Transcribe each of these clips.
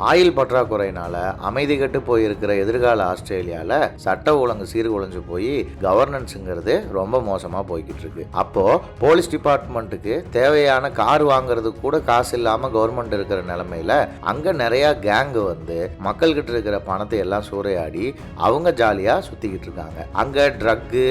Oil பற்றாக்குறையினால அமைதி கட்டு போயிருக்கிற எதிர்கால ஆஸ்திரேலியால சட்ட ஒழுங்கு சீர்குலைஞ்சு போய் கவர்னன்ஸுங்கிறது ரொம்ப மோசமா போய்கிட்டு இருக்கு. அப்போ போலீஸ் டிபார்ட்மெண்ட்டுக்கு தேவையான கார் வாங்குறதுக்கு கூட காசு இல்லாம கவர்மெண்ட் இருக்கிற நிலைமையில அங்க நிறைய கேங் வந்து மக்கள்கிட்ட இருக்கிற பணத்தை எல்லாம் சூறையாடி அவங்க ஜாலியா சுத்திக்கிட்டு இருக்காங்க. அங்க ட்ரக்கு,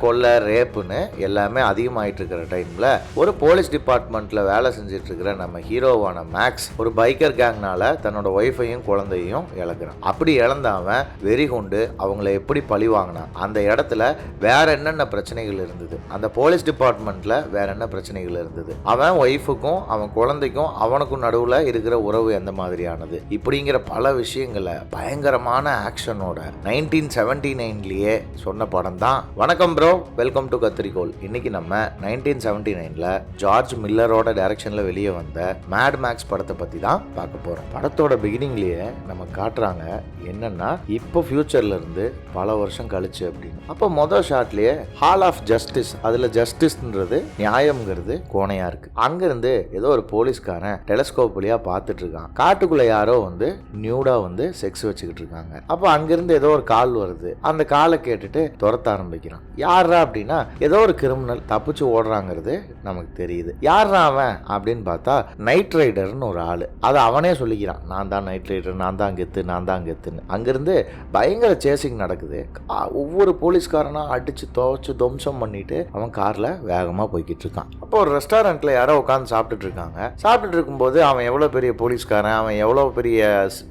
கொலை, ரேப்புன்னு எல்லாமே அதிகமாயிட்டு இருக்கிற டைம்ல ஒரு போலீஸ் டிபார்ட்மெண்ட்ல வேலை செஞ்சுட்டு இருக்கிற நம்ம ஹீரோவான மேக்ஸ் ஒரு பைக்கர் கேங்னால தன்னோட ஒய்ஃபையும் குழந்தையும் இழக்கிறான். அப்படி இழந்தவன் வெறி கொண்டு அவங்கள எப்படி பழி வாங்கினான், அந்த இடத்துல வேற என்னென்ன பிரச்சனைகள் இருந்தது, அந்த போலீஸ் டிபார்ட்மெண்ட்ல வேற என்ன பிரச்சனைகள் இருந்தது, அவன் ஒய்ஃபுக்கும் அவன் குழந்தைக்கும் அவனுக்கும் நடுவுல இருக்கிற உறவு எந்த மாதிரியானது, இப்படிங்கிற பல விஷயங்களை பயங்கரமான ஆக்ஷனோட 1979லயே சொன்ன படம் தான் வணக்கம் ப்ரோ, வெல்கம் டு கத்திரிக்கோல். இன்னைக்கு நம்ம 1979ல ஜார்ஜ் மில்லரோட டைரக்ஷன்ல வெளியே வந்த மேட் மேக்ஸ் படத்தை பத்தி தான் பார்க்க போறோம். படத்தோட பிகினிங்லயே நம்ம காட்டுறாங்க என்னன்னா இப்போ ஃபியூச்சர்ல இருந்து பல வருஷம் கழிச்சு அப்படின்னு. அப்போ மொதல் ஷாட்லயே ஹால் ஆஃப் ஜஸ்டிஸ், அதுல ஜஸ்டிஸ்ன்றது நியாயம்ங்கிறது கோணையா இருக்கு. அங்கிருந்து ஏதோ ஒரு போலீஸ்காரன் டெலஸ்கோப் வழியா பார்த்துட்டு இருக்கான். காட்டுக்குள்ள யாரோ வந்து நியூடா வந்து செக்ஸ் வச்சுக்கிட்டு இருக்காங்க. அப்போ அங்கிருந்து ஏதோ ஒரு கால் வருது. அந்த காலை கேட்டுட்டு துரத்த ஆரம்பிக்கிறான். யாரா அப்படின்னா ஏதோ ஒரு கிரிமினல் தப்பிச்சு ஓடுறாங்கிறது நமக்கு தெரியுது. யாரா அவன் அப்படின்னு பார்த்தா நைட் ரைடர்னு ஒரு ஆளு. அதை அவனே சொல்லிக்கிறான், நான் தான் நைட் ரைடர், நான் தான் கெத்துன்னு. அங்கிருந்து பயங்கர சேசிங் நடக்குது. ஒவ்வொரு போலீஸ்காரனா அடிச்சு துவச்சு துவம்சம் பண்ணிட்டு அவன் கார்ல வேகமா போய்கிட்டு இருக்கான். அப்போ ஒரு ரெஸ்டாரண்ட்ல யாரோ உட்காந்து சாப்பிட்டுட்டு இருக்காங்க. சாப்பிட்டுட்டு இருக்கும்போது அவன் எவ்வளவு பெரிய போலீஸ்காரன், அவன் எவ்வளவு பெரிய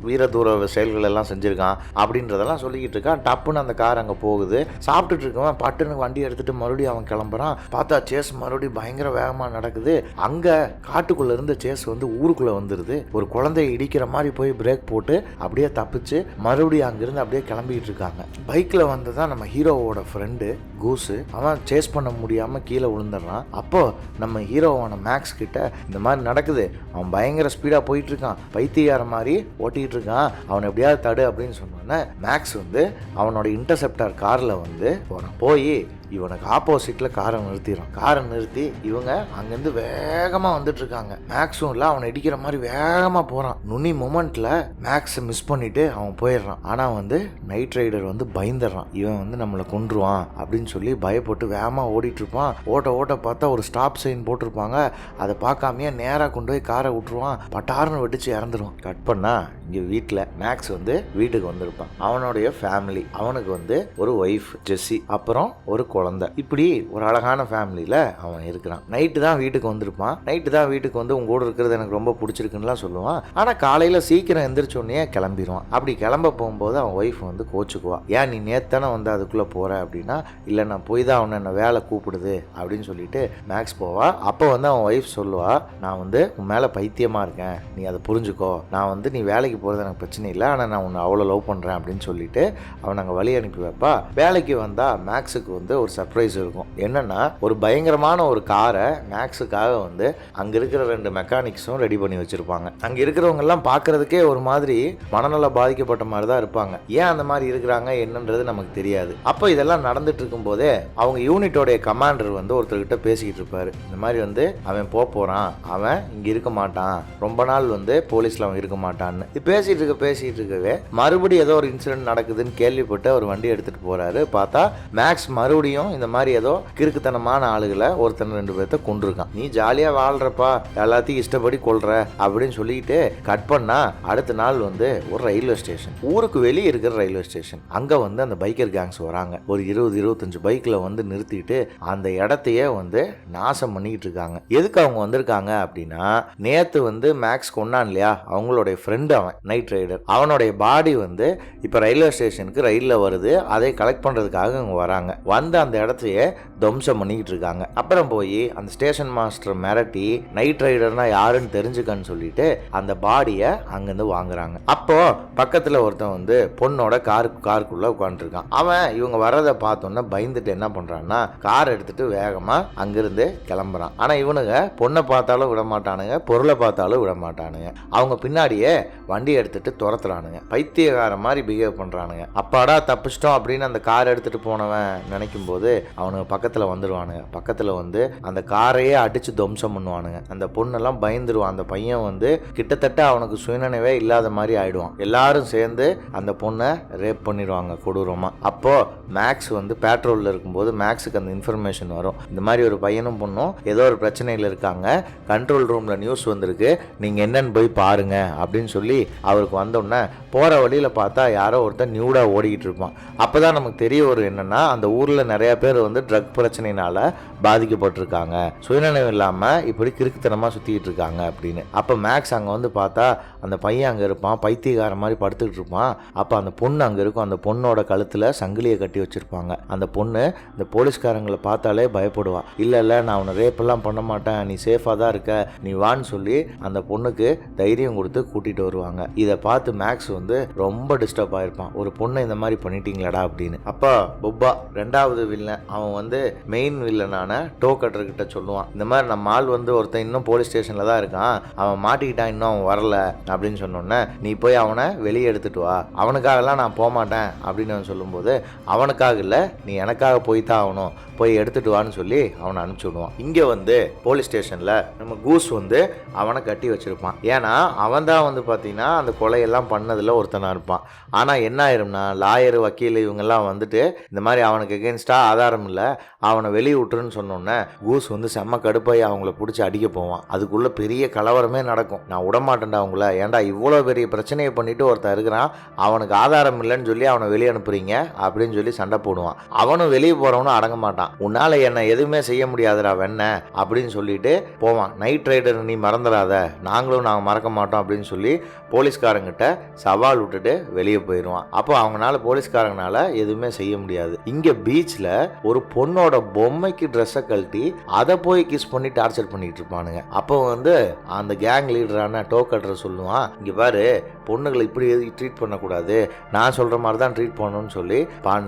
வீரதூர செயல்கள் எல்லாம் செஞ்சிருக்கான் அப்படின்றதெல்லாம் சொல்லிக்கிட்டு இருக்கான். டப்புன்னு அந்த கார் அங்க போகுது. சாப்பிட்டுட்டு இருக்கவன் பட்டுன்னு வண்டி எடுத்துட்டு மறுபடியும் அவன் கிளம்புறான். பார்த்தா சேஸ் மறுபடியும் பயங்கர வேகமா நடக்குது. அங்க காட்டுக்குள்ள இருந்த சேஸ் வந்து ஊருக்குள்ள வந்துருது. ஒரு குழந்தைய இடிக்கிற மாதிரி போய் பிரேக் போட்டு அப்படியே தப்பிச்சு மறுபடியும் அங்கிருந்து அப்படியே கிளம்பிட்டு இருக்காங்க. பைக்ல வந்ததான் நம்ம ஹீரோவோட ஃப்ரெண்டு கூசு. அவன் சேஸ் பண்ண முடியாம கீழே விழுந்துடுறான். அப்போ நம்ம ஹீரோவான மேக்ஸ் கிட்ட இந்த மாதிரி நடக்குது, அவன் பயங்கர ஸ்பீடா போயிட்டு இருக்கான், பைத்தியார மாதிரி ஓட்டிட்டு இருக்கான், அவனை எப்படியாவது தடு அப்படின்னு சொன்னோன்னே மேக்ஸ் வந்து அவனோட இன்டர்செப்டார் கார்ல வந்து போறான். போய் இவனுக்கு ஆப்போசிட்ல காரை நிறுத்திடுறான். காரை நிறுத்தி இவங்க அங்கிருந்து வேகமா வந்துட்டு இருக்காங்க. மேக்ஸும் இல்ல, அவனை இடிக்கிற மாதிரி வேகமா போறான். நுனி மொமெண்ட்ல மேக்ஸ் மிஸ் பண்ணிட்டு அவன் போயிடுறான். ஆனா வந்து நைட் ரைடர் வந்து பயந்துடுறான், இவன் வந்து நம்மளை கொன்றுவான் அப்படின்னு சொல்லி பயப்பட்டு வேகமா ஓடிட்டு இருப்பான். ஓட்ட பார்த்தா ஒரு ஸ்டாப் சைன் போட்டிருப்பாங்க, அதை பார்க்காமையே நேரா கொண்டு போய் காரை விட்டுருவான். பட்டாருன்னு வெடிச்சு இறந்துருவான். கட் பண்ணா இங்க வீட்டுல மேக்ஸ் வந்து வீட்டுக்கு வந்திருப்பான். அவனுடைய ஃபேமிலி, அவனுக்கு வந்து ஒரு ஒய்ஃப் ஜெஸ்ஸி, அப்புறம் ஒரு குழந்தை, இப்படி ஒரு அழகான ஃபேமிலியில அவன் இருக்கிறான். நைட்டு தான் வீட்டுக்கு வந்திருப்பான். நைட்டு தான் வீட்டுக்கு வந்து உங்க கூட இருக்கிறது எனக்கு ரொம்ப பிடிச்சிருக்குன்னுலாம் சொல்லுவான். ஆனா காலையில சீக்கிரம் எந்திரிச்சோடனே கிளம்பிடுவான். அப்படி கிளம்ப போகும்போது அவன் ஒய்ஃப் வந்து கோச்சுக்குவா. ஏன் நீ நேத்தானே வந்து அதுக்குள்ள போற அப்படின்னா, இல்ல நான் போய் தான் அவனை என்ன வேலை கூப்பிடுது அப்படின்னு சொல்லிட்டு மேக்ஸ் போவா. அப்போ வந்து அவன் ஒய்ஃப் சொல்லுவா, நான் வந்து உன் மேல பைத்தியமா இருக்கேன், நீ அதை புரிஞ்சுக்கோ, நான் வந்து நீ வேலைக்கு போறது எனக்கு பிரச்சனை இல்லை, ஆனா நான் உன்னை அவ்வளோ லவ் பண்றேன் அப்படின்னு சொல்லிட்டு அவன் அங்கே வழி அனுப்பி வைப்பா. வேலைக்கு வந்தா மேக்ஸுக்கு வந்து ஒரு சர்ப்ரைஸ் இருக்கும். என்னன்னா ஒரு பயங்கரமான ஒரு காரை மேக்ஸுக்காக வந்து அங்க இருக்கிற 2 மெக்கானிக்ஸும் ரெடி பண்ணி வச்சிருப்பாங்க. அங்க இருக்கிறவங்க எல்லாம் பாக்குறதுக்கே ஒரு மாதிரி மனநல பாதிக்கப்பட்ட மாதிரி தான் இருப்பாங்க. ஏன் அந்த மாதிரி இருக்கிறாங்க என்னன்றது நமக்கு தெரியாது. அப்போ இதெல்லாம் நடந்துட்டு இருக்கும் போதே அவங்க யூனிட்டோடைய கமாண்டர் வந்து ஒருத்தர்கிட்ட பேசிக்கிட்டு இருப்பாரு. இந்த மாதிரி வந்து அவன் போறான், அவன் இங்க இருக்க மாட்டான், ரொம்ப நாள் வந்து போலீஸ்ல அவன் இருக்க மாட்டான்னு பேசிட்டு இருக்கவே மறுபடியும் ஏதோ ஒரு இன்சிடென்ட் நடக்குதுன்னு கேள்விப்பட்டு அவர் வண்டி எடுத்துட்டு போறாரு. பார்த்தா மேக்ஸ் மறுபடியும் இந்த மாதிரி ஏதோ கிறுக்குத்தனமான ஆளுகளை ஒருத்தன் 2 பேர்த்த கொண்டிருக்கான். நீ ஜாலியா வாழ்றப்பா, எல்லாத்தையும் இஷ்டப்படி கொள்ற அப்படின்னு சொல்லிட்டு கட் பண்ணா அடுத்த நாள் வந்து ஒரு ரயில்வே ஸ்டேஷன், ஊருக்கு வெளியே இருக்கிற ரயில்வே ஸ்டேஷன். அங்க வந்து அந்த பைக்கர் கேங்ஸ் வராங்க. ஒரு 20-25 பைக்ல வந்து நிறுத்திட்டு அந்த இடத்தையே வந்து நாசம் பண்ணிட்டு இருக்காங்க. எதுக்கு அவங்க வந்திருக்காங்க அப்படின்னா, நேத்து வந்து மேக்ஸ் கொண்டான் இல்லையா, அவங்களுடைய ஃப்ரெண்டு அவன் நைட் ரைடர், அவனுடைய பாடி வந்து இப்ப ரயில்வே ஸ்டேஷனுக்கு ரயில்ல வருது, அதை கலெக்ட் பண்றதுக்காக அவங்க வராங்க. வந்து அந்த இடத்தையே துவம்சம் பண்ணிக்கிட்டு இருக்காங்க. அப்புறம் போய் அந்த ஸ்டேஷன் மாஸ்டர் மிரட்டி நைட் ரைடர்னா யாருன்னு தெரிஞ்சுக்கன்னு சொல்லிட்டு அந்த பாடியை அங்கிருந்து வாங்குறாங்க. அப்போ பக்கத்துல ஒருத்தன் வந்து பொண்ணோட காருக்குள்ள உட்காந்துருக்கான். அவன் இவங்க வர்றதை பார்த்தோன்னா பயந்துட்டு என்ன பண்றான்னா கார் எடுத்துட்டு வேகமா அங்கிருந்து கிளம்புறான். ஆனா இவனுங்க பொண்ணை பார்த்தாலும் விட மாட்டானுங்க, பொருளை பார்த்தாலும் விட மாட்டானுங்க. அவங்க பின்னாடியே வண்டி எடுத்துட்டு துரத்துறானுங்க. பைத்தியக்கார மாதிரி பிஹேவ் பண்றானுங்க. அப்பாடா தப்பிச்சிட்டோம் அப்படின்னு அந்த கார் எடுத்துட்டு போனவன் நினைக்கும் போது இருக்கும்போது அவனுக்கு பக்கத்தில் வந்துடுவானுங்க. பக்கத்தில் வந்து அந்த காரையே அடித்து துவம்சம் பண்ணுவானுங்க. அந்த பொண்ணெல்லாம் பயந்துருவான். அந்த பையன் வந்து கிட்டத்தட்ட அவனுக்கு சுயநினைவே இல்லாத மாதிரி ஆயிடுவான். எல்லாரும் சேர்ந்து அந்த பொண்ணை ரேப் பண்ணிடுவாங்க கொடூரமாக. அப்போ மேக்ஸ் வந்து பேட்ரோலில் இருக்கும்போது மேக்ஸுக்கு அந்த இன்ஃபர்மேஷன் வரும், இந்த மாதிரி ஒரு பையனும் பொண்ணும் ஏதோ ஒரு பிரச்சனையில் இருக்காங்க, கண்ட்ரோல் ரூமில் நியூஸ் வந்திருக்கு, நீங்கள் என்னன்னு போய் பாருங்க அப்படின்னு சொல்லி அவருக்கு வந்தோடனே போகிற வழியில் பார்த்தா யாரோ ஒருத்தர் நியூடாக ஓடிக்கிட்டு இருப்பான். அப்போ தான் நமக்கு தெரிய வரும் என்னென்னா அந்த ஊரில் நிறையா பேர் வந்து ட்ரக் பிரச்சனையினால் பாதிக்கப்பட்டிருக்காங்க, சுயநினைவு இல்லாமல் இப்படி கிறுக்குத்தனமாக சுற்றிக்கிட்டு இருக்காங்க அப்படின்னு. அப்போ மேக்ஸ் அங்கே வந்து பார்த்தா அந்த பையன் அங்கே இருப்பான், பைத்தியக்கார மாதிரி படுத்துக்கிட்டு இருப்பான். அப்போ அந்த பொண்ணு அங்கே இருக்கும். அந்த பொண்ணோட கழுத்தில் சங்கிலியை கட்டி வச்சுருப்பாங்க. அந்த பொண்ணு இந்த போலீஸ்காரங்களை பார்த்தாலே பயப்படுவா. இல்லை நான் உன்னை ரேப்பெல்லாம் பண்ண மாட்டேன், நீ சேஃபாக தான் இருக்க, நீ வான்னு சொல்லி அந்த பொண்ணுக்கு தைரியம் கொடுத்து கூட்டிகிட்டு வருவாங்க. இதை பார்த்து மேக்ஸ் வந்து ரொம்ப டிஸ்டர்ப் ஆகிருப்பான், ஒரு பொண்ணை இந்த மாதிரி பண்ணிட்டீங்களாடா அப்படின்னு. அப்போ பொப்பா ரெண்டாவது வில்லன் அவன் வந்து மெயின் வில்லனான டோ கட்டர்கிட்ட சொல்லுவான், இந்த மாதிரி நம்ம ஆள் வந்து ஒருத்தன் இன்னும் போலீஸ் ஸ்டேஷனில் தான் இருக்கான், அவன் மாட்டிக்கிட்டான், இன்னும் அவன் வரல அப்படின்னு சொன்னோன்னே நீ போய் அவனை வெளியே எடுத்துட்டு வா, அவனுக்காகலாம் நான் போக மாட்டேன் அப்படின்னு அவன் சொல்லும்போது அவனுக்காக இல்லை நீ எனக்காக போய் தான் ஆகணும், போய் எடுத்துட்டு வான்னு சொல்லி அவனை அனுப்பிச்சி விடுவான். இங்கே வந்து போலீஸ் ஸ்டேஷனில் நம்ம கூஸ் வந்து அவனை கட்டி வச்சிருப்பான். ஏன்னா அவன் தான் வந்து பார்த்தீங்கன்னா அந்த கொலையெல்லாம் பண்ணதில் ஒருத்தனாக இருப்பான். ஆனால் என்ன ஆயிரும்னா லாயர் வக்கீல் இவங்கெல்லாம் வந்துட்டு இந்த மாதிரி அவனுக்கு எகென்ஸ்டாக ஆதாரம் இல்லை, அவனை வெளியே விட்டுருன்னு சொன்னோன்னே கூஸ் வந்து செம்ம கடுப்பாய் அவங்கள பிடிச்சி அடிக்க போவான். அதுக்குள்ளே பெரிய கலவரமே நடக்கும். நான் விடமாட்டேன்டா அவங்கள, ஏன்டா இவ்வளோ பெரிய பிரச்சனையை பண்ணிட்டு ஒருத்தன் இருக்கிறான், அவனுக்கு ஆதாரம் இல்லைன்னு சொல்லி அவனை வெளியே அனுப்புறீங்க அப்படின்னு சொல்லி சண்டை போடுவான். அவனும் வெளியே போகிறவனும் அடங்க மாட்டான். உன்னால் என்ன எதுவுமே செய்ய முடியாதுடா வெண்ண அப்படின்னு சொல்லிட்டு போவான். நைட் ரைடர் நீ மறந்துடாத, நாங்களும் நாங்கள் மறக்க மாட்டோம் அப்படின்னு சொல்லி போலீஸ்காரங்கிட்ட சவால் விட்டுட்டு வெளியே போயிடுவான். அப்போ அவங்களால போலீஸ்காரங்களால எதுவுமே செய்ய முடியாது. இங்கே பீச்சில் ஒரு பொண்ணோட பொம்மைக்கு ட்ரெஸ்ஸை கழட்டி அதை போய் கிஸ் பண்ணி டார்ச்சர் பண்ணிட்டு இருப்பானுங்க. அப்போ வந்து அந்த கேங் லீடரான டோ கட்டர் சொல்லுவான், இங்கே பாரு பொண்ணுகளை இப்படி ட்ரீட் பண்ணக்கூடாது, நான் சொல்கிற மாதிரி தான் ட்ரீட் பண்ணணும்னு சொல்லி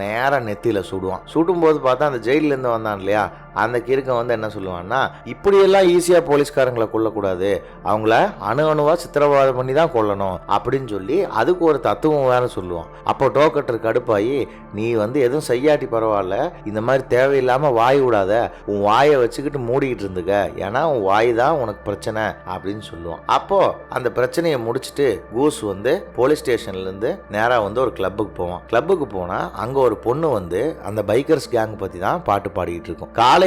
நேராக நெத்தியில் சுடுவான். சுடும்போது பார்த்தா அந்த ஜெயிலேருந்து வந்தான் இல்லையா அந்த கிறுக்கன் வந்து என்ன சொல்லுவான்னா, இப்படியெல்லாம் ஈஸியாக போலீஸ்காரங்களை கொல்லக்கூடாது, அவங்கள அணுவா சித்திரவதை பண்ணி தான் கொல்லணும் அப்படின்னு சொல்லி அதுக்கு ஒரு தத்துவம் வேற சொல்லுவான். அப்போ டோக்கட்டர் கடுப்பாயி நீ வந்து எதுவும் செய்யாட்டி பரவாயில்ல, இந்த மாதிரி தேவையில்லாமல் வாய் விடாத, உன் வாயை வச்சுக்கிட்டு மூடிக்கிட்டு இருந்துக்க, ஏன்னா உன் வாய் தான் உனக்கு பிரச்சனை அப்படின்னு சொல்லுவான். அப்போ அந்த பிரச்சனையை முடிச்சுட்டு கூஸ் வந்து போலீஸ் ஸ்டேஷன்லேருந்து நேராக வந்து ஒரு கிளப்புக்கு போவான். கிளப்புக்கு போனால் அங்கே ஒரு பொண்ணு வந்து அந்த பைக்கர்ஸ் கேங் பற்றி தான் பாட்டு பாடிக்கிட்டு இருக்கும். காலையில்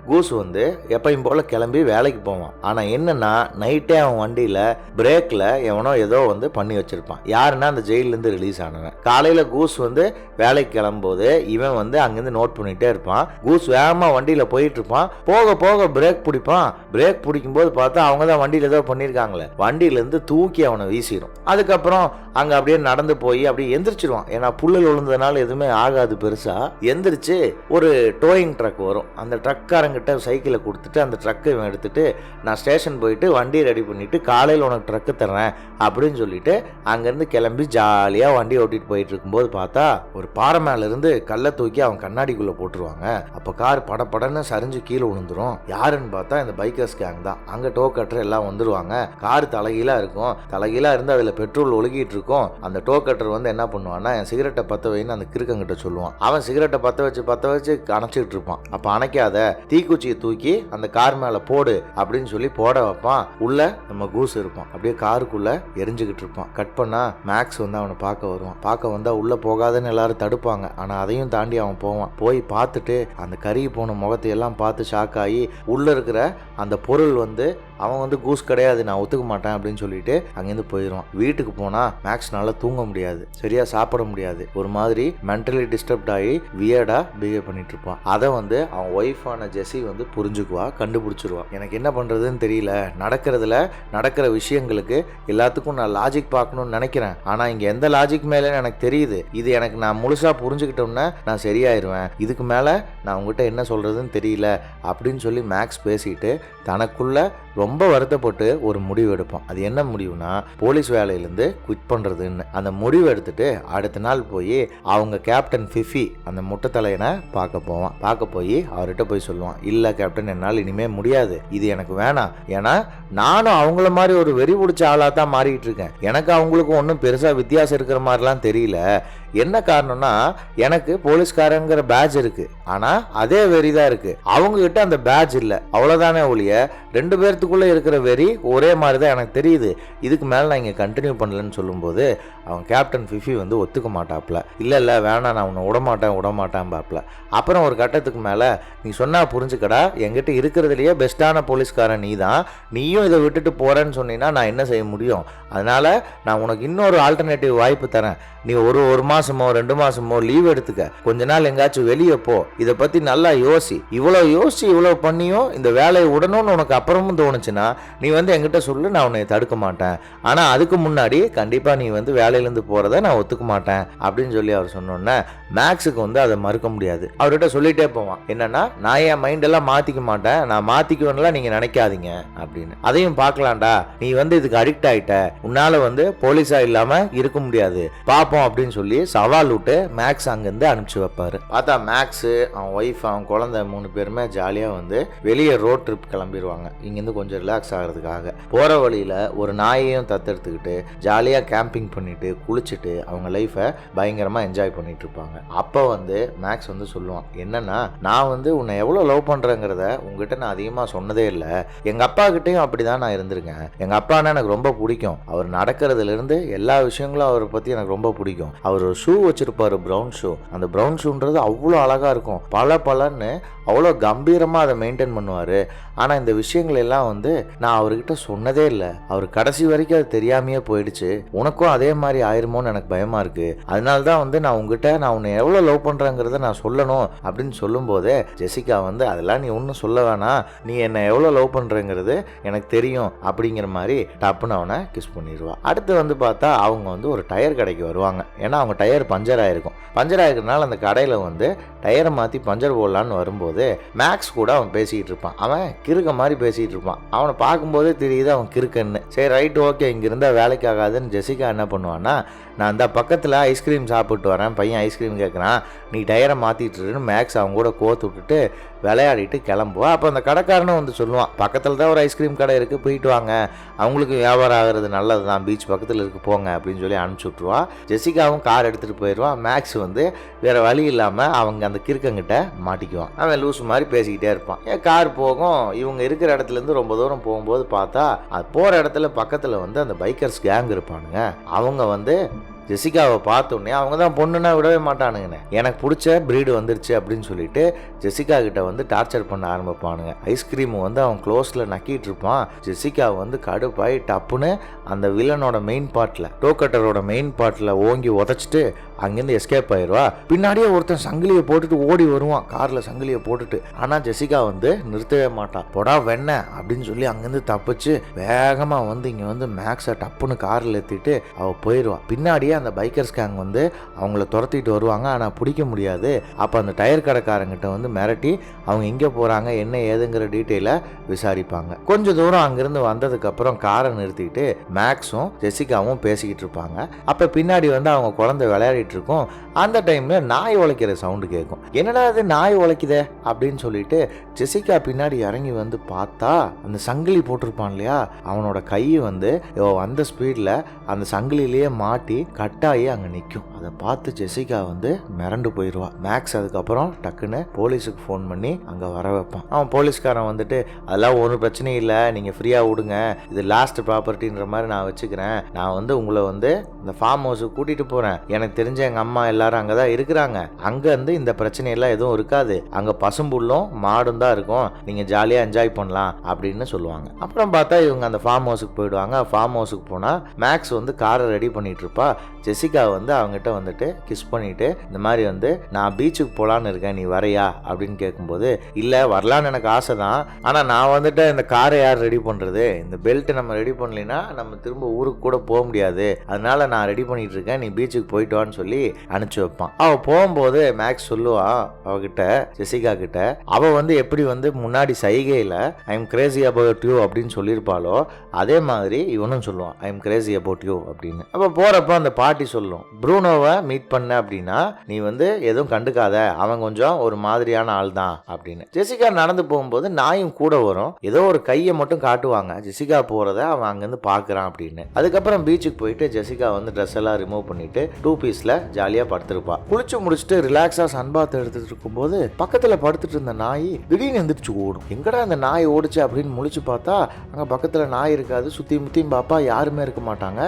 கூஸ் வந்து எப்பயும் போல கிளம்பி வேலைக்கு போவான். ஆனால் என்னன்னா நைட்டே அவன் வண்டியில் பிரேக்கில் எவனோ ஏதோ வந்து பண்ணி வச்சிருப்பான். யாருன்னா அந்த ஜெயிலேருந்து ரிலீஸ் ஆனவன். காலையில் கூஸ் வந்து வேலைக்கு கிளம்பும்போது இவன் வந்து அங்கேருந்து நோட் பண்ணிகிட்டே இருப்பான். கூஸ் வேகமாக வண்டியில் போயிட்டு இருப்பான். போக போக பிரேக் பிடிப்பான். பிரேக் பிடிக்கும்போது பார்த்தா அவங்க தான் வண்டியில் ஏதோ பண்ணியிருக்காங்களே, வண்டியிலேருந்து தூக்கி அவனை வீசிடும். அதுக்கப்புறம் அங்கே அப்படியே நடந்து போய் அப்படியே எந்திரிச்சிருவான். ஏன்னா புல்லல் விழுந்ததுனால எதுவுமே ஆகாது பெருசா. எந்திரிச்சு ஒரு டோயிங் ட்ரக் வரும். அந்த ட்ரக்காரங்கிட்ட சைக்கிளை கொடுத்துட்டு அந்த ட்ரக்கை இவன் எடுத்துட்டு நான் ஸ்டேஷன் போயிட்டு வண்டியை ரெடி பண்ணிட்டு காலையில் உனக்கு ட்ரக்கு தர்றேன் அப்படின்னு சொல்லிட்டு அங்கேருந்து கிளம்பி ஜாலியாக வண்டி ஓட்டிட்டு போயிட்டு இருக்கும்போது பார்த்தா ஒரு பாறை மேல இருந்து கல்லை தூக்கி அவன் கண்ணாடிக்குள்ளே போட்டுருவாங்க. அப்போ கார் படப்படன்னு சரிஞ்சு கீழே விழுந்துரும். யாருன்னு பார்த்தா இந்த பைக்கர்ஸ் கேங் தான். அங்கே டோ கட்டர் எல்லாம் வந்துருவாங்க. கார் தலைகீழா இருக்கும். தலைகீழா இருந்து அதில் பெட்ரோல் ஒழுகிட்டு இருக்கும். அந்த டோ கட்டர் வந்து என்ன பண்ணுவான்னா என் சிகரெட்டை பற்ற வைன்னு அந்த கிறுக்கங்கிட்ட சொல்லுவான். அவன் சிகரெட்டை பற்ற வச்சு அணைச்சிட்டு இருப்பான். அப்போ அணைக்காத தீக்குச்சியை தூக்கி அந்த கார் மேலே போடு அப்படின்னு சொல்லி போட வைப்பான். உள்ள நம்ம கூஸ் இருப்பான். அப்படியே காருக்குள்ள எரிஞ்சுக்கிட்டு இருப்பான். கட் பண்ணா மேக்ஸ் வந்து அவனை பார்க்க வருவான். பார்க்க வந்தா உள்ள போகாதன்னு எல்லாரும் தடுப்பாங்க. ஆனால் அதையும் தாண்டி அவன் போவான். போய் பார்த்துட்டு அந்த கருகி போன முகத்தை எல்லாம் பார்த்து ஷாக் ஆகி உள்ள இருக்கிற அந்த பொருள் வந்து அவன் வந்து கூஸ் கிடையாது, நான் ஒத்துக்க மாட்டேன் அப்படின்னு சொல்லிட்டு அங்கேருந்து போயிடுவான். வீட்டுக்கு போனால் மேக்ஸ் நல்லா தூங்க முடியாது, சரியாக சாப்பிட முடியாது, ஒரு மாதிரி மென்டலி டிஸ்டர்ப்ட் ஆகி வியர்டாக பிஹேவ் பண்ணிட்டு இருப்பான். அதை வந்து அவன் ஒய்ஃபான ஜெஸி வந்து புரிஞ்சுக்குவா, கண்டுபிடிச்சிருவா. எனக்கு என்ன பண்ணுறதுன்னு தெரியல, நடக்கிற விஷயங்களுக்கு எல்லாத்துக்கும் நான் லாஜிக் பார்க்கணும்னு நினைக்கிறேன், ஆனால் இங்கே எந்த லாஜிக் மேலே எனக்கு தெரியுது, இது எனக்கு நான் முழுசாக புரிஞ்சுக்கிட்டோம்னா நான் சரியாயிருவேன், இதுக்கு மேலே நான் உங்ககிட்ட என்ன சொல்கிறதுன்னு தெரியல அப்படின்னு சொல்லி மேக்ஸ் பேசிட்டு தனக்குள்ள ரொம்ப வருத்தப்பட்டு ஒரு முடிவு எடுப்பான். அது என்ன முடிவுனா போலீஸ் வேலையிலேருந்து குவிட் பண்ணுறதுன்னு. அந்த முடிவு எடுத்துட்டு அடுத்த நாள் போய் அவங்க கேப்டன் ஃபிஃபி அந்த முட்டை தலையனை பார்க்க போவான். பார்க்க போய் அவர்கிட்ட போய் சொல்லுவான், இல்லை கேப்டன், என்னால் இனிமே முடியாது, இது எனக்கு வேணாம். ஏன்னா நானும் அவங்கள மாதிரி ஒரு வெறி பிடிச்ச ஆளாக தான் மாறிட்டு இருக்கேன். எனக்கு அவங்களுக்கு ஒன்றும் பெருசாக வித்தியாசம் இருக்கிற மாதிரிலாம் தெரியல. என்ன காரணம்னா எனக்கு போலீஸ்காரங்கிற பேட்ச் இருக்கு, ஆனா அதே வெறி தான் இருக்கு. அவங்க கிட்ட அந்த பேட்ச் இல்லை, அவ்வளவுதானே ஒழிய ரெண்டு பேர்த்துக்குள்ள இருக்கிற வெறி ஒரே மாதிரி தான் எனக்கு தெரியுது. இதுக்கு மேல நான் இங்க கண்டினியூ பண்ணலன்னு சொல்லும்போது அவன் கேப்டன் ஃபிஃபி வந்து ஒத்துக்க மாட்டாப்ல. இல்லை வேணாம், நான் உன்னை விடமாட்டேன் பாப்ல. அப்புறம் ஒரு கட்டத்துக்கு மேல நீ சொன்னா புரிஞ்சுக்கடா, என்கிட்ட இருக்கிறதுலயே பெஸ்டான போலீஸ்காரன் நீ தான், நீயும் இதை விட்டுட்டு போறேன்னு சொன்னீங்கன்னா நான் என்ன செய்ய முடியும்? அதனால நான் உனக்கு இன்னொரு ஆல்டர்னேட்டிவ் வாய்ப்பு தரேன். நீ ஒரு மாசமோ 2 மாசமோ லீவ் எடுத்துக்க, கொஞ்ச நாள் எங்காச்சும் வெளியே போ, இதை பத்தி நல்லா யோசி. இவ்வளோ பண்ணியும் இந்த வேலையை விடணும்னு உனக்கு அப்புறமும் தோணுச்சுன்னா நீ வந்து என்கிட்ட சொல்லு, நான் உன்னை தடுக்க மாட்டேன். ஆனா அதுக்கு முன்னாடி கண்டிப்பா நீ வந்து வேலையிலேருந்து போறதை நான் ஒத்துக்க மாட்டேன் அப்படின்னு சொல்லி அவர் சொன்னோன்னே மேக்ஸுக்கு வந்து அதை மறுக்க முடியாது. அவர்கிட்ட சொல்லிட்டே போவான், என்னன்னா நான் என் மைண்ட் எல்லாம் மாத்திக்க மாட்டேன், நான் மாத்திக்குவேன்லாம் நீங்க நினைக்காதீங்க அப்படின்னு. அதையும் பார்க்கலாம்டா, நீ வந்து இதுக்கு அடிக்ட் ஆயிட்ட, உன்னால வந்து போலீஸா இல்லாம இருக்க முடியாது, பாப்போம் அப்படின்னு சொல்லி சவால் விட்டு மேக்ஸ் அங்கிருந்து அனுப்பிச்சு வைப்பாரு. பார்த்தா மேக்ஸ், அவன் ஒய்ஃப், அவன் குழந்தை 3 பேருமே ஜாலியா வந்து வெளியே ரோட் ட்ரிப் கிளம்பிடுவாங்க, இங்கிருந்து கொஞ்சம் ரிலாக்ஸ் ஆகிறதுக்காக. போற வழியில ஒரு நாயையும் தத்தெடுத்துக்கிட்டு ஜாலியா கேம்பிங் பண்ணிட்டு குளிச்சுட்டு அவங்க லைஃபை பயங்கரமா என்ஜாய் பண்ணிட்டு இருப்பாங்க. அப்போ வந்து மேக்ஸ் வந்து சொல்லுவான், என்னன்னா நான் வந்து உன்னை எவ்வளவு லவ் பண்றேங்கிறத உங்ககிட்ட நான் அதிகமா சொன்னதே இல்லை. எங்க அப்பா கிட்டையும் அப்படிதான் நான் இருந்திருக்கேன். எங்க அப்பானா எனக்கு ரொம்ப பிடிக்கும். அவர் நடக்கிறதுல இருந்து எல்லா விஷயங்களும் அவரை பத்தி எனக்கு ரொம்ப பிடிக்கும். அவர் ஒரு ஷூ வச்சிருப்பாரு, பிரவுன் ஷூ. அந்த பிரவுன் ஷூன்றது அவ்வளோ அழகா இருக்கும், பலன்னு அவ்வளோ கம்பீரமா அதை மெயின்டைன் பண்ணுவாரு. ஆனா இந்த விஷயங்கள் எல்லாம் வந்து நான் அவர்கிட்ட சொன்னதே இல்லை. அவர் கடைசி வரைக்கும் அது தெரியாமையே போயிடுச்சு. உனக்கும் அதே மாதிரி ஆயிருமோன்னு எனக்கு பயமா இருக்கு. அதனால்தான் வந்து நான் உங்ககிட்ட நான் உன்னை எவ்வளவு லவ் பண்றேங்கிறத நான் சொல்லணும் அப்படின்னு சொல்லும் போதே ஜெசிகா வந்து அதெல்லாம் நீ ஒன்னும் சொல்ல வேணாம், நீ என்ன எவ்வளவு லவ் பண்றேங்கிறது எனக்கு தெரியும் அப்படிங்கிற மாதிரி டப்புன்னு அவனை கிஸ் பண்ணிடுவா. அடுத்து வந்து பார்த்தா அவங்க வந்து ஒரு டயர் கடைக்கு வருவாங்க. ஏன்னா அவங்க டயர் பஞ்சர் ஆயிருக்கிறதுனால அந்த கடையில வந்து டயரை மாத்தி பஞ்சர் போடலான்னு வரும்போது மேக்ஸ் கூட அவன் பேசிக்கிட்டு இருப்பான். அவன் கிறுக்க மாதிரி பேசிட்டு இருப்பான். அவனை பார்க்கும்போதே தெரியுது அவன் கிறுக்கன்னு. சரி ரைட் ஓகே, இங்க இருந்தா வேலைக்கு ஆகாதுன்னு ஜெசிகா என்ன பண்ணுவான்னா, நான் அந்த பக்கத்துல ஐஸ்கிரீம் சாப்பிட்டு வரேன், பையன் ஐஸ்கிரீம் கேட்குறான், நீ டயரை மாத்திட்டுருன்னு மேக்ஸ் அவங்க கூட கோத்து விட்டுட்டு விளையாடிட்டு கிளம்புவா. அப்போ அந்த கடைக்காரனும் வந்து சொல்லுவான், பக்கத்தில் தான் ஒரு ஐஸ்கிரீம் கடை இருக்குது, போயிட்டு வாங்க, அவங்களுக்கு வியாபாரம் ஆகிறது நல்லது தான், பீச் பக்கத்தில் இருக்கு போங்க அப்படின்னு சொல்லி அனுப்பிச்சி விட்ருவா. ஜெசிகாவும் கார் எடுத்துகிட்டு போயிடுவான். மேக்ஸ் வந்து வேறு வழி இல்லாமல் அவங்க அந்த கிறுக்கங்கிட்ட மாட்டிக்குவான். அவன் லூஸ் மாதிரி பேசிக்கிட்டே இருப்பான். கார் போகும், இவங்க இருக்கிற இடத்துலேருந்து ரொம்ப தூரம் போகும்போது பார்த்தா அது போகிற இடத்துல பக்கத்தில் வந்து அந்த பைக்கர்ஸ் கேங் இருப்பானுங்க. அவங்க வந்து ஜெசிகாவை பார்த்தோன்னே அவங்க தான் பொண்ணுன்னா விடவே மாட்டானுங்கண்ணே, எனக்கு பிடிச்ச ப்ரீடு வந்துருச்சு அப்படின்னு சொல்லிட்டு ஜெசிகா கிட்ட வந்து டார்ச்சர் பண்ண ஆரம்பிப்பானுங்க. ஐஸ்கிரீம் வந்து அவன் க்ளோஸில் நக்கிட்டு இருப்பான். ஜெசிகா வந்து கடுப்பாய் டப்புன்னு அந்த வில்லனோட மெயின் பார்ட்டில், டோக்கட்டரோட மெயின் பார்ட்டில் ஓங்கி உதச்சிட்டு அங்கேருந்து எஸ்கேப் ஆயிடுவா. பின்னாடியே ஒருத்தன் சங்கிலியை போட்டுட்டு ஓடி வருவான், காரில் சங்கிலியை போட்டுட்டு. ஆனால் ஜெசிகா வந்து நிறுத்தவே மாட்டான். பொடா வெண்ண அப்படின்னு சொல்லி அங்கேருந்து தப்பிச்சு வேகமாக வந்து இங்கே வந்து மேக்ஸை டப்புன்னு காரில் ஏற்றிட்டு அவள் போயிடுவான். பின்னாடியே அந்த பைக்கர்ஸ் கேங் வந்து அவங்கள துரத்திட்டு வருவாங்க. ஆனால் பிடிக்க முடியாது. அப்போ அந்த டயர் கடைக்காரங்கிட்ட வந்து மிரட்டி அவங்க எங்கே போகிறாங்க என்ன ஏதுங்கிற டீட்டெயிலை விசாரிப்பாங்க. கொஞ்சம் தூரம் அங்கிருந்து வந்ததுக்கப்புறம் காரை நிறுத்திட்டு மேக்ஸும் ஜெசிகாவும் பேசிக்கிட்டு இருப்பாங்க. அப்போ பின்னாடி வந்து அவங்க குழந்தை விளையாடிட்டு இருக்கும். அந்த டைம்ல நாய் உழைக்கிற சவுண்டு கேட்கும். என்னடா அது நாய் உழைக்குதே அப்படின்னு சொல்லிட்டு ஜெசிகா பின்னாடி இறங்கி வந்து பார்த்தா அந்த சங்கிலி போட்டிருப்பான் இல்லையா, அவனோட கை வந்து அந்த ஸ்பீட்ல அந்த சங்கிலிலேயே மாட்டி கட்டாயி அங்க நிற்கும். அதை பார்த்து ஜெசிகா வந்து மிரண்டு போயிடுவா. மேக்ஸ் அதுக்கப்புறம் டக்குன்னு போலீஸுக்கு ஃபோன் பண்ணி அங்க வர வைப்பான். அவன் போலீஸ்காரன் வந்துட்டு அதெல்லாம் ஒரு பிரச்சனையும் இல்லை, நீங்க ஃப்ரீயா விடுங்க, இது லாஸ்ட் ப்ராப்பர்ட்டின்ற மாதிரி நான் வச்சுக்கிறேன், நான் வந்து உங்களை வந்து இந்த ஃபார்ம் ஹவுஸுக்கு கூட்டிட்டு போறேன், எனக்கு தெரிஞ்ச எங்க அம்மா எல்லாரும் அங்கதான் இருக்கிறாங்க, அங்க இருந்து இந்த பிரச்சனையெல்லாம் எதுவும் இருக்காது, அங்க பசும்புல்லும் மாடும் தான் இருக்கும், நீங்க ஜாலியா என்ஜாய் பண்ணலாம் அப்படின்னு சொல்லுவாங்க. அப்புறம் பார்த்தா இவங்க அந்த ஃபார்ம் ஹவுஸுக்கு போயிடுவாங்க. ஃபார்ம் ஹவுஸுக்கு போனா மேக்ஸ் வந்து காரை ரெடி பண்ணிட்டு இருப்பா. ஜெசிகா வந்து அவங்ககிட்ட வந்துட்டு கிஸ் பண்ணிட்டு இந்த மாதிரி வந்து நான் பீச்சுக்கு போகலான்னு இருக்கேன், நீ வரையா அப்படின்னு கேட்கும்போது, இல்லை வரலான்னு எனக்கு ஆசை தான், ஆனால் நான் வந்துட்டு இந்த காரை யார் ரெடி பண்ணுறது, இந்த பெல்ட்டை நம்ம ரெடி பண்ணலைன்னா நம்ம திரும்ப ஊருக்கு கூட போக முடியாது, அதனால நான் ரெடி பண்ணிட்டு இருக்கேன், நீ பீச்சுக்கு போயிட்டு வான்னு சொல்லி அனுப்பிச்சு வைப்பான். அவள் போகும்போது மேக்ஸ் சொல்லுவா அவகிட்ட, ஜெசிகா கிட்ட, அவள் வந்து எப்படி வந்து முன்னாடி சைகையில் I am crazy about you அப்படின்னு சொல்லியிருப்பாளோ அதே மாதிரி இவனும் சொல்லுவான் I am crazy about you அப்படின்னு. அப்போ போகிறப்ப அந்த பாட்டி சொல்லும், ப்ரூனோவை மீட் பண்ண அப்படின்னா நீ வந்து எதுவும் கண்டுக்காத, அவன் கொஞ்சம் ஒரு மாதிரியான ஆள் தான் அப்படின்னு. ஜெசிகா நடந்து போகும்போது நாயும் கூட வரும், ஏதோ ஒரு கையை மட்டும் காட்டுவாங்க, ஜெசிகா போகிறத அவன் அங்கேருந்து பார்க்குறான் அப்படின்னு. அதுக்கப்புறம் பீச்சுக்கு போயிட்டு ஜெசிகா வந்து ட்ரெஸ் எல்லாம் ரிமூவ் பண்ணிட்டு 2 பீஸில் ஜாலியாக படுத்திருப்பா. குளிச்சு முடிச்சுட்டு ரிலாக்ஸாக சன்பாத் எடுத்துட்டு இருக்கும்போது பக்கத்தில் படுத்துட்டு இருந்த நாய் திடீர்னு எந்திரிச்சு ஓடும். எங்கடா அந்த நாய் ஓடிச்சு அப்படின்னு முழிச்சு பார்த்தா அங்கே பக்கத்தில் நாய் இருக்காது, சுற்றி முற்றியும் பாப்பா யாருமே இருக்க மாட்டாங்க.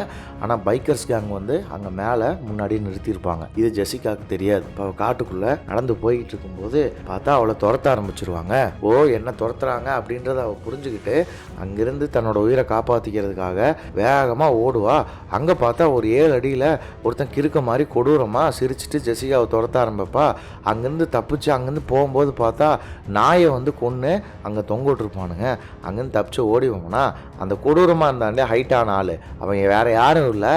ஆனால் பைக்கர்ஸ் கேங் வந்து அங்கே மேலே முன்னாடி நிறுத்தியிருப்பாங்க. இது ஜெசிகாவுக்கு தெரியாது. இப்போ காட்டுக்குள்ளே நடந்து போய்கிட்டு இருக்கும்போது பார்த்தா அவளை துரத்த ஆரம்பிச்சிருவாங்க. ஓ என்ன துரத்துறாங்க அப்படின்றத அவள் புரிஞ்சுக்கிட்டு அங்கிருந்து தன்னோட உயிரை காப்பாற்றிக்கிறதுக்காக வேகமாக ஓடுவா. அங்கே பார்த்தா ஒரு 7 அடியில் ஒருத்தன் கிறுக்க மாதிரி கொடூரமாக சிரிச்சிட்டு ஜெசிகாவை துரத்த ஆரம்பிப்பா. அங்கேருந்து தப்பிச்சு அங்கேருந்து போகும்போது பார்த்தா நாயை வந்து கொன்று அங்கே தொங்கிட்டுருப்பானுங்க. அங்கேருந்து தப்பிச்சு ஓடிவோம்னா அந்த கொடூரமாக இருந்தாண்டே ஹைட்டான ஆள், அவன் வேற யாரும் இல்லை,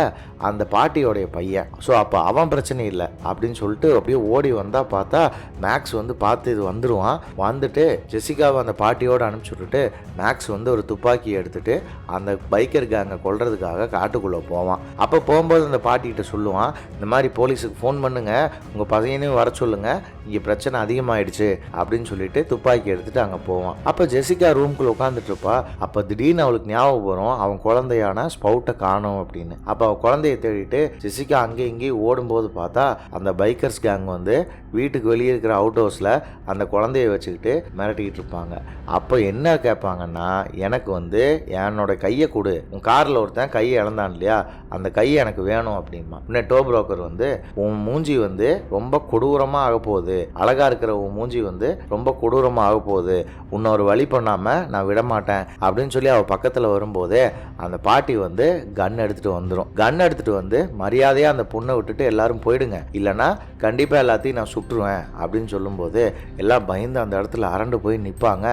அந்த பாட்டியோடைய பையன். ஸோ அப்போ அவன் பிரச்சனை இல்லை அப்படின்னு சொல்லிட்டு அப்படியே ஓடி வந்தால் பார்த்தா மேக்ஸ் வந்து பார்த்து இது வந்துடுவான். வந்துட்டு ஜெசிகாவை அந்த பாட்டியோடு அனுப்பிச்சி விட்டுட்டு மேக்ஸ் வந்து ஒரு துப்பாக்கி எடுத்துகிட்டு அந்த பைக்கர் கேங்கை கொல்றதுக்காக காட்டுக்குள்ளே போவான். அப்போ போகும்போது அந்த பாட்டிகிட்ட சொல்லுவான், இந்த மாதிரி போலீஸுக்கு ஃபோன் பண்ணுங்க, உங்கள் பையனையும் வர சொல்லுங்கள், இங்கே பிரச்சனை அதிகமாகிடுச்சு அப்படின்னு சொல்லிட்டு துப்பாக்கி எடுத்துகிட்டு அங்கே போவான். அப்போ ஜெசிகா ரூம்குள்ளே உட்காந்துட்டு இருப்பா. அப்போ திடீர்னு அவளுக்கு ஞாபகம் வரும் அவன் குழந்தையான ஸ்பவுட்டை காணோம் அப்படின்னு. அப்போ அவள் குழந்தைய தேடிட்டு ஜெசிகா அங்கே இங்கேயும் ஓடும்போது பார்த்தா அந்த பைக்கர்ஸ் கேங் வந்து வீட்டுக்கு வெளியே இருக்கிற அவுட் ஹவுஸில் அந்த குழந்தைய வச்சுக்கிட்டு மிரட்டிக்கிட்டு இருப்பாங்க. அப்போ என்ன கேட்பாங்கன்னா, எனக்கு வந்து என்னோட கையை கொடு, உன் காரில் ஒருத்தன் கையை இழந்தான் இல்லையா, அந்த கையை எனக்கு வேணும் அப்படின்பா. உடனே டோ புரோக்கர் வந்து உன் மூஞ்சி வந்து ரொம்ப கொடூரமாக ஆக போகுது, அழகா இருக்கிற உன் மூஞ்சி வந்து ரொம்ப கொடூரமாக ஆக போகுது, உன்னை ஒரு வழி பண்ணாமல் நான் விட மாட்டேன் அப்படின்னு சொல்லி அவள் பக்கத்தில் வரும்போதே அந்த பாட்டி வந்து கன் எடுத்துகிட்டு வந்துடும். கன் எடுத்துகிட்டு வந்து மரியாதையாக அந்த பொண்ணை விட்டுட்டு எல்லாரும் போயிடுங்க, இல்லைனா கண்டிப்பாக எல்லாத்தையும் நான் சுட்டுருவேன் அப்படின்னு சொல்லும்போது எல்லாம் பயந்து அந்த இடத்துல அரண்டு போய் நிற்பாங்க.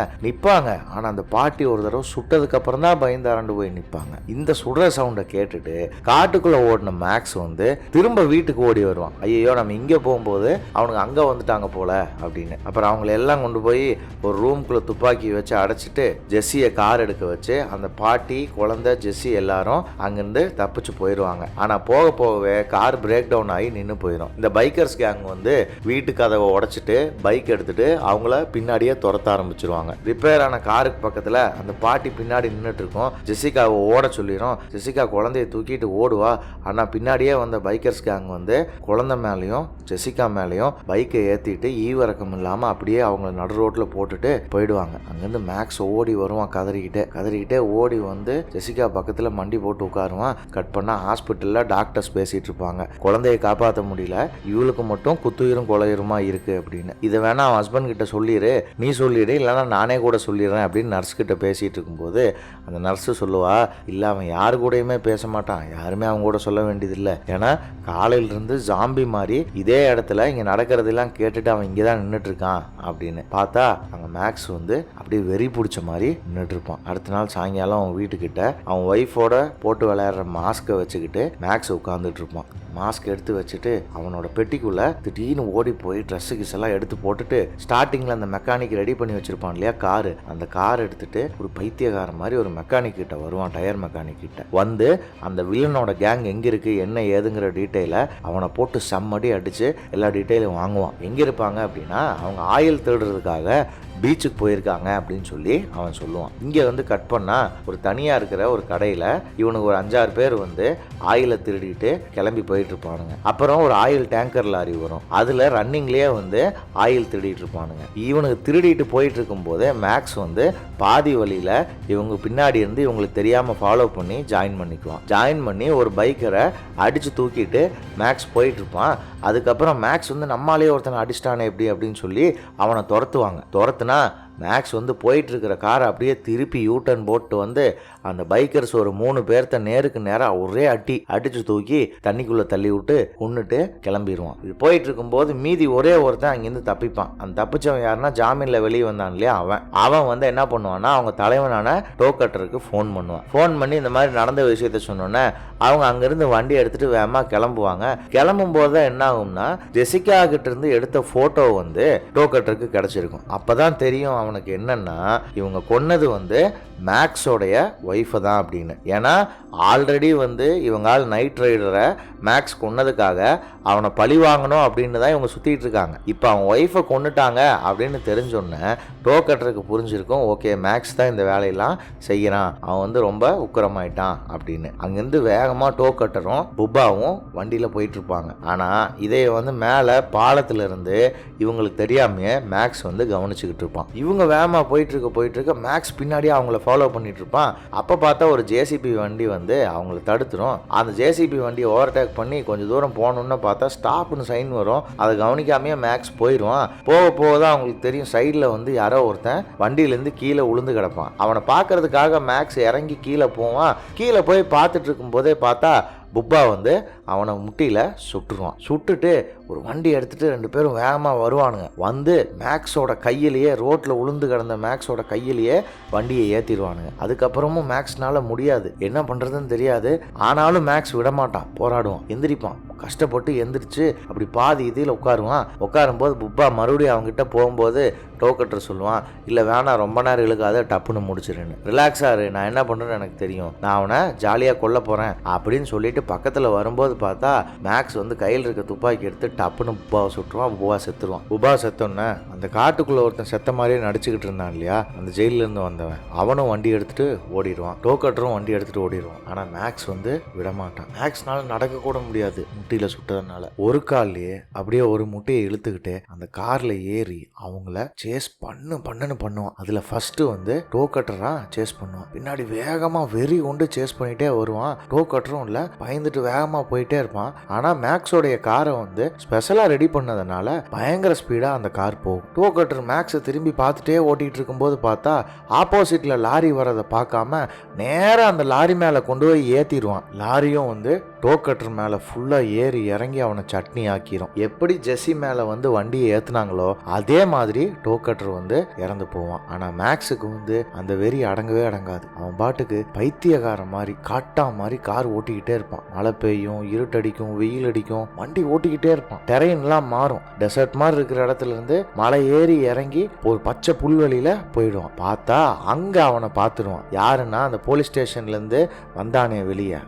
ஆனால் அந்த பாட்டி ஒரு தடவை சுட்டதுக்கு அப்புறம் தான் பயந்து அரண்டு போய் நிற்பாங்க. இந்த சுடுற சவுண்டை கேட்டுட்டு காட்டுக்குள்ளே ஓடின மேக்ஸ் வந்து திரும்ப வீட்டுக்கு ஓடி வருவான். ஐயோ நம்ம இங்கே போகும்போது அவனுக்கு அங்கே வந்துட்டாங்க போல அப்படின்னு. அப்புறம் அவங்கள எல்லாம் கொண்டு போய் ஒரு ரூம்குள்ளே துப்பாக்கி வச்சு அடைச்சிட்டு ஜெஸ்ஸியை கார் எடுக்க வச்சு அந்த பாட்டி குழந்தை ஜெஸ்ஸி எல்லாரும் அங்கிருந்து தப்பிச்சு போயிடுவாங்க. ஆனால் போக போகவே கார் பிரேக் டவுன் ஆகி நின்று போயிடும். இந்த பைக்கர்ஸ் கேங் வந்து வீட்டு கதவை உடைச்சிட்டு பைக் எடுத்துட்டு அவங்கள பின்னாடியே துரத்த ஆரம்பிச்சிருவாங்க. ரிப்பேர் ஆன காருக்கு பக்கத்தில் அந்த பாட்டி பின்னாடி நின்றுட்டு இருக்கும். ஜெசிகாவை ஓட சொல்லிடும். ஜெசிகா குழந்தைய தூக்கிட்டு ஓடுவா. ஆனால் பின்னாடியே வந்த பைக்கர்ஸ் கேங் வந்து குழந்தை மேலேயும் ஜெசிகா மேலேயும் பைக்கை ஏற்றிட்டு ஈவிறக்கம் இல்லாமல் அப்படியே அவங்கள நடு ரோட்டில் போட்டுட்டு போயிடுவாங்க. அங்கேருந்து மேக்ஸ் ஓடி வருவான் கதறிக்கிட்டே ஓடி வந்து ஜெசிகா பக்கத்தில் மண்டி போட்டு உட்காருவான். கட் பண்ணால் ஹாஸ்பிட்டலில் டாக்டர்ஸ் பேசிகிட்டு இருப்பாங்க. குழந்தையை காப்பாற்ற முடியல, இவளுக்கு மட்டும் குத்துயிரும் கொலையுருமா இருக்கு அப்படின்னு. இதை வேணா அவன் ஹஸ்பண்ட் கிட்ட சொல்லிடு, நீ சொல்லிடு, இல்லைன்னா நானே கூட சொல்லிடுறேன் அப்படின்னு நர்ஸ் கிட்ட பேசிகிட்டு இருக்கும்போது அந்த நர்ஸு சொல்லுவா, இல்லை அவன் யாரு கூடயுமே பேச மாட்டான், யாருமே அவங்க கூட சொல்ல வேண்டியதில்லை, ஏன்னா காலையிலிருந்து ஜாம்பி மாதிரி இதே இடத்துல இங்கே நடக்கிறதெல்லாம் கேட்டுட்டு அவன் இங்கே தான் நின்றுட்டு இருக்கான் அப்படின்னு. பார்த்தா அங்கே மேக்ஸ் வந்து அப்படியே வெறி பிடிச்ச மாதிரி நின்றுட்டு இருப்பான். அடுத்த நாள் சாயங்காலம் அவன் வீட்டுக்கிட்ட அவன் ஒய்ஃபோட போட்டு விளையாடுற மாஸ்கை வச்சுக்கிட்டு மேக்ஸ் உட்காந்துட்டு இருப்பான். மாஸ்க் எடுத்து வச்சுட்டு அவனோட பெட்டிக்குள்ள திடீர்னு ஓடி போய் ட்ரெஸ்ஸு கிஸ் எல்லாம் எடுத்து போட்டுட்டு ஸ்டார்டிங்கில் அந்த மெக்கானிக் ரெடி பண்ணி வச்சிருப்பான் இல்லையா காரு, அந்த கார் எடுத்துட்டு ஒரு பைத்தியக்கார மாதிரி ஒரு மெக்கானிக் கிட்ட வருவான். டயர் மெக்கானிக் கிட்ட வந்து அந்த வில்லனோட கேங் எங்கே இருக்கு என்ன ஏதுங்கிற டீட்டெயிலை அவனை போட்டு செம்மடி அடிச்சு எல்லா டீட்டெயிலும் வாங்குவான். எங்கே இருப்பாங்க அப்படின்னா அவங்க ஆயில் தேடுறதுக்காக பீச்சுக்கு போயிருக்காங்க அப்படின்னு சொல்லி அவன் சொல்லுவான். இங்கே வந்து கட் பண்ணால் ஒரு தனியாக இருக்கிற ஒரு கடையில் இவனுக்கு ஒரு 5-6 பேர் வந்து ஆயிலை திருடிட்டு கிளம்பி போயிட்டு இருப்பானுங்க. அப்புறம் ஒரு ஆயில் டேங்கர் லாரி வரும், அதில் ரன்னிங்லேயே வந்து ஆயில் திருடிட்டு இருப்பானுங்க. இவனுக்கு திருடிட்டு போயிட்டு இருக்கும்போதே மேக்ஸ் வந்து பாதி வழியில் இவங்க பின்னாடி இருந்து இவங்களுக்கு தெரியாமல் ஃபாலோ பண்ணி ஜாயின் பண்ணிக்குவான். ஜாயின் பண்ணி ஒரு பைக்கரை அடித்து தூக்கிட்டு மேக்ஸ் போயிட்டு இருப்பான். அதுக்கப்புறம் மேக்ஸ் வந்து நம்மளாலே ஒருத்தனை அடிச்சிட்டானே எப்படி அப்படின்னு சொல்லி அவனை துரத்துவாங்க. துரத்துனா மேக்ஸ் வந்து போயிட்டு இருக்கிற காரை அப்படியே திருப்பி யூட்டன் போட்டு வந்து அந்த பைக்கர்ஸ் ஒரு 3 பேர்த்த நேருக்கு நேராக ஒரே அடிச்சு தூக்கி தண்ணிக்குள்ளே தள்ளி விட்டு கொன்னுட்டு கிளம்பிடுவான். இது போயிட்டு இருக்கும்போது மீதி ஒரே ஒருத்தன் அங்கேருந்து தப்பிப்பான். அந்த தப்பிச்சவன் யாருன்னா ஜாமீனில் வெளியே வந்தான் இல்லையா, அவன் வந்து என்ன பண்ணுவான்னா அவங்க தலைவனான டோக்கட்டருக்கு ஃபோன் பண்ணுவான். ஃபோன் பண்ணி இந்த மாதிரி நடந்த விஷயத்த சொன்னோன்னே அவங்க அங்கேருந்து வண்டி எடுத்துட்டு வேகமாக கிளம்புவாங்க. கிளம்பும் போது தான் என்ன ஆகும்னா ஜெசிகா கிட்ட இருந்து எடுத்த ஃபோட்டோ வந்து டோக்கட்டருக்கு கிடச்சிருக்கும். அப்போ தான் தெரியும் அவனுக்கு என்னன்னா இவங்க கொன்னது வந்து மேக்ஸோடைய ஒய்ஃபை தான் அப்படின்னு. ஏன்னா ஆல்ரெடி வந்து இவங்க நைட் ரைடரை மேக்ஸ் கொன்னதுக்காக அவனை பழி வாங்கணும் அப்படின்னு தான் இவங்க சுற்றிட்டு இருக்காங்க. இப்போ அவன் ஒய்ஃபை கொண்டுட்டாங்க அப்படின்னு தெரிஞ்சோன்னே டோக்கட்டருக்கு புரிஞ்சிருக்கும், ஓகே மேக்ஸ் தான் இந்த வேலையெல்லாம் செய்கிறான், அவன் வந்து ரொம்ப உக்கிரமாயிட்டான் அப்படின்னு. அங்கேருந்து வேகமாக டோக்கட்டரும் புப்பாவும் வண்டியில் போயிட்டு இருப்பாங்க. ஆனால் இதை வந்து மேலே பாலத்திலிருந்து இவங்களுக்கு தெரியாமையே மேக்ஸ் வந்து கவனிச்சுக்கிட்டு இருப்பான். இவங்க வேகமாக போயிட்டு இருக்க மேக்ஸ் பின்னாடியே அவங்கள ஃபாலோ பண்ணிட்டு இருப்பான். அப்போ பார்த்தா ஒரு ஜேசிபி வண்டி வந்து அவங்கள தடுத்துரும். அந்த ஜேசிபி வண்டியை ஓவர்டேக் பண்ணி கொஞ்சம் தூரம் போகணுன்னு பார்த்தா ஸ்டாப்னு சைன் வரும். அதை கவனிக்காமையே மேக்ஸ் போயிடுவான். போக தான் அவங்களுக்கு தெரியும் சைடில் வந்து யாரோ ஒருத்தன் வண்டியிலேருந்து கீழே உளுந்து கிடப்பான். அவனை பார்க்கறதுக்காக மேக்ஸ் இறங்கி கீழே போவான். கீழே போய் பார்த்துட்டு இருக்கும் போதே பார்த்தா புப்பா வந்து அவனை முட்டியில் சுட்டுருவான். சுட்டுட்டு ஒரு வண்டி எடுத்துகிட்டு 2 பேரும் வேகமாக வருவானுங்க. வந்து மேக்ஸோட கையிலேயே ரோட்டில் உளுந்து கிடந்த மேக்ஸோட கையிலேயே வண்டியை ஏற்றிடுவானுங்க. அதுக்கப்புறமும் மேக்ஸ்னால முடியாது, என்ன பண்ணுறதுன்னு தெரியாது. ஆனாலும் மேக்ஸ் விடமாட்டான், போராடுவான், எந்திரிப்பான். கஷ்டப்பட்டு எந்திரிச்சு அப்படி பாதி இதில் உட்காரும்போது புப்பா மறுபடியும் அவங்ககிட்ட போகும்போது டோக்கட்டர் சொல்லுவான், இல்லை வேணாம் ரொம்ப நேரம் இழுக்காத, டப்புன்னு முடிச்சிருன்னு, ரிலாக்ஸாரு, நான் என்ன பண்ணுறேன்னு எனக்கு தெரியும், நான் அவனை ஜாலியாக கொல்ல போகிறேன் அப்படின்னு சொல்லிட்டு பக்கத்தில் வரும்போது பார்த்தா மேக்ஸ் வந்து கையில் இருக்க துப்பாக்கி எடுத்து டப்புன்னு புப்பாவை சுட்டுருவான். புப்பா செத்துருவான். புப்பா செத்தோன்னே அந்த காட்டுக்குள்ளே ஒருத்தன் செத்த மாதிரியே நடிச்சுக்கிட்டு இருந்தான் இல்லையா, அந்த ஜெயிலேருந்து வந்தவன், அவனும் வண்டி எடுத்துகிட்டு ஓடிடுவான். டோக்கட்டரும் வண்டி எடுத்துகிட்டு ஓடிடுவான். ஆனால் மேக்ஸ் வந்து விடமாட்டான். மேக்ஸ்னால நடக்க கூட முடியாது முட்டியில் சுட்டதுனால. ஒரு கால்லையே அப்படியே ஒரு முட்டையை இழுத்துக்கிட்டு அந்த காரில் ஏறி அவங்கள சேஸ் பண்ணுவான். அதில் ஃபர்ஸ்ட் வந்து டோக்கட்டரா சேஸ் பண்ணுவான். பின்னாடி வேகமாக வெறி கொண்டு சேஸ் பண்ணிட்டே வருவான். டோக்கட்டரும் இல்லை, பயந்துட்டு வேகமாக போயிட்டே இருப்பான். ஆனால் மேக்ஸோடைய காரை வந்து ஸ்பெஷலாக ரெடி பண்ணதுனால பயங்கர ஸ்பீடாக அந்த கார் போகும். டோக்கட்டர் மேக்ஸை திரும்பி பார்த்துட்டே ஓட்டிகிட்டு இருக்கும்போது பார்த்தா ஆப்போசிட்டில் லாரி வரதை பார்க்காம நேராக அந்த லாரி மேலே கொண்டு போய் ஏற்றிடுவான். லாரியும் வந்து டோக்கட்டர் மேலே ஃபுல்லாக ஏறி இறங்கி அவனை சட்னி ஆக்கிரும். எப்படி ஜெஸ்ஸி மேலே வந்து வண்டியை ஏற்றுனாங்களோ அதே மாதிரி டோக்கட்டர் வந்து இறந்து போவான். ஆனால் மேக்ஸுக்கு வந்து அந்த வெறி அடங்கவே அடங்காது. அவன் பாட்டுக்கு பைத்தியக்கார மாதிரி காட்டா மாதிரி கார் ஓட்டிக்கிட்டே இருப்பான். மழை பெய்யும், இருட்டடிக்கும், வெயில் அடிக்கும், வண்டி ஓட்டிக்கிட்டே இருப்பான். டெரெயின்லாம் மாறும். டெசர்ட் மாதிரி இருக்கிற இடத்துல இருந்து மலை ஏறி இறங்கி ஒரு பச்சை புல்வெளியில போயிடுவான். பார்த்தா அங்க அவனை பார்த்துருவான். யாருன்னா அந்த போலீஸ் ஸ்டேஷன்லேருந்து வந்தானே வெளியே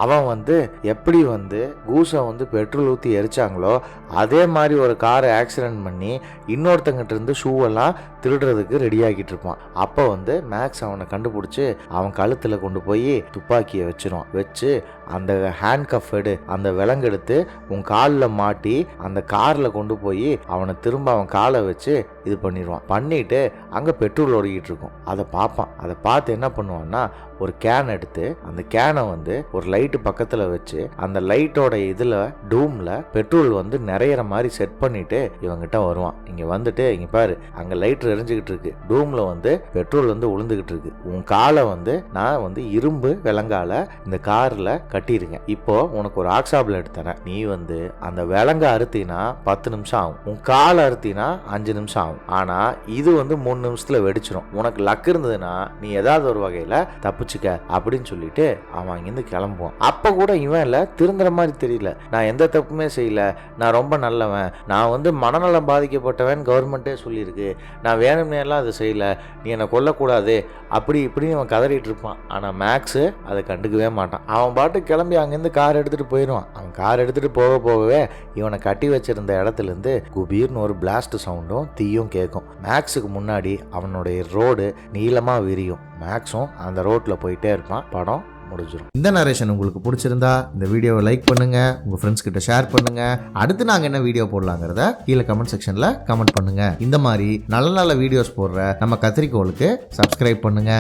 அவன் வந்து எப்படி வந்து கூசை வந்து பெட்ரோல் ஊற்றி எரிச்சாங்களோ அதே மாதிரி ஒரு காரை ஆக்சிடென்ட் பண்ணி இன்னொருத்தங்கிட்ட இருந்து ஷூவெல்லாம் திருடுறதுக்கு ரெடி ஆகிட்டு இருப்பான். அப்போ வந்து மேக்ஸ் அவனை கண்டுபிடிச்சி அவன் கழுத்தில் கொண்டு போய் துப்பாக்கியை வச்சிருவான். வச்சு அந்த ஹேண்ட் கஃப் அந்த விலங்கெடுத்து உன் காலில் மாட்டி அந்த காரில் கொண்டு போய் அவனை திரும்ப அவன் காலை வச்சு இது பண்ணிடுவான். பண்ணிட்டு அங்கே பெட்ரோல் ஓடிக்கிட்டு இருக்கும். அதை பார்ப்பான். அதை பார்த்து என்ன பண்ணுவான்னா ஒரு கேன் எடுத்து அந்த கேனை வந்து ஒரு லைட்டு பக்கத்தில் வச்சு அந்த லைட்டோட இதில் டூமில் பெட்ரோல் வந்து நிறையிற மாதிரி செட் பண்ணிட்டு இவங்கிட்ட வருவான். இங்கே வந்துட்டு இங்கே பாரு, அங்கே லைட் எரிஞ்சுக்கிட்டு இருக்கு, டூமில் வந்து பெட்ரோல் வந்து உளுந்துக்கிட்டு இருக்கு, உன் காலை வந்து நான் வந்து இரும்பு விலங்கால இந்த காரில் கட்டிருங்க. இப்போ உனக்கு ஒரு ஆக்ஸாபிள் எடுத்துறேன், நீ வந்து அந்த விலங்க அறுத்தினா 10 நிமிஷம் ஆகும், உன் காலை அறுத்தினா 5 நிமிஷம் ஆகும். ஆனால் இது வந்து 3 நிமிஷத்துல வெடிச்சிடும். உனக்கு லக் இருந்ததுன்னா நீ ஏதாவது ஒரு வகையில் தப்பிச்சுக்க அப்படின்னு சொல்லிட்டு அவன் அங்கிருந்து கிளம்புவான். அப்ப கூட இவன் இல்ல திருந்துற மாதிரி தெரியல, நான் எந்த தப்புமே செய்யல, நான் ரொம்ப நல்லவன், நான் வந்து மனநலம் பாதிக்கப்பட்டவன் கவர்மெண்ட்டே சொல்லியிருக்கு, நான் வேணும்னே எல்லாம் அதை செய்யல, நீ என்னை கொல்லக்கூடாது அப்படி இப்படின்னு அவன் கதறிட்டு இருப்பான். ஆனால் மேக்ஸு அதை கண்டுக்கவே மாட்டான். அவன் பாட்டு கிளம்பி அங்கேருந்து கார் எடுத்துகிட்டு போயிடுவான். அவன் கார் எடுத்துகிட்டு போகவே இவனை கட்டி வச்சிருந்த இடத்துலேருந்து குபீர்னு ஒரு பிளாஸ்ட் சவுண்டும் தீயும் கேட்கும். மேக்ஸுக்கு முன்னாடி அவனுடைய ரோடு நீளமாக விரியும். மேக்ஸும் அந்த ரோட்டில் போயிட்டே இருப்பான். படம் முடிஞ்சிடும். இந்த நரேஷன் உங்களுக்கு பிடிச்சிருந்தா இந்த வீடியோவை லைக் பண்ணுங்க, உங்க ஃப்ரெண்ட்ஸ் கிட்ட ஷேர் பண்ணுங்க. அடுத்து நாங்க என்ன வீடியோ போடலாங்கிறத கீழே கமெண்ட் செக்ஷன்ல கமெண்ட் பண்ணுங்க. இந்த மாதிரி நல்ல நல்ல வீடியோஸ் போடுற நம்ம கத்திரிக்கோளுக்கு சப்ஸ்கிரைப் பண்ணுங்க.